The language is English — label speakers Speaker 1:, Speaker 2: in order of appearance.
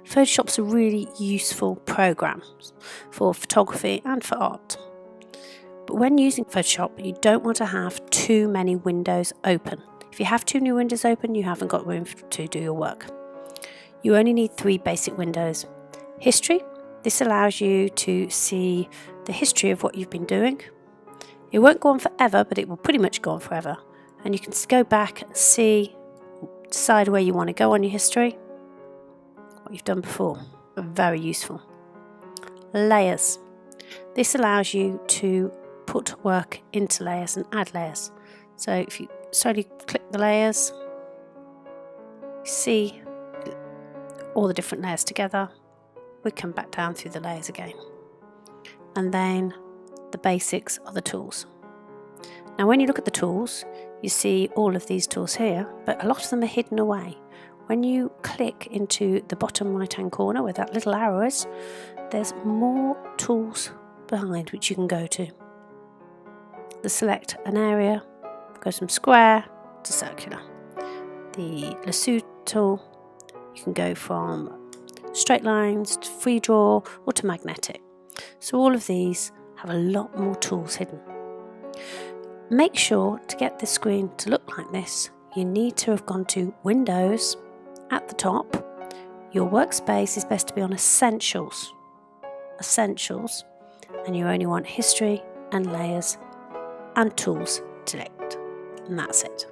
Speaker 1: Photoshop's a really useful program for photography and for art. But when using Photoshop, you don't want to have too many windows open. If you have too many windows open, you haven't got room to do your work. You only need 3 basic windows. History, this allows you to see the history of what you've been doing. It won't go on forever, but it will pretty much go on forever. And you can go back and see, decide where you want to go on your history, what you've done before. Very useful. Layers. This allows you to put work into layers and add layers. So if you slowly click the layers, you see all the different layers together. We come back down through the layers again. And then the basics are the tools. Now when you look at the tools, you see all of these tools here, but a lot of them are hidden away. When you click into the bottom right hand corner where that little arrow is, there's more tools behind which you can go to. Select an area, goes from square to circular. The lasso tool, you can go from straight lines to free draw or to magnetic. So all of these have a lot more tools hidden. Make sure to get the screen to look like this, you need to have gone to Windows at the top. Your workspace is best to be on Essentials, and you only want History and Layers and Tools to select, and that's it.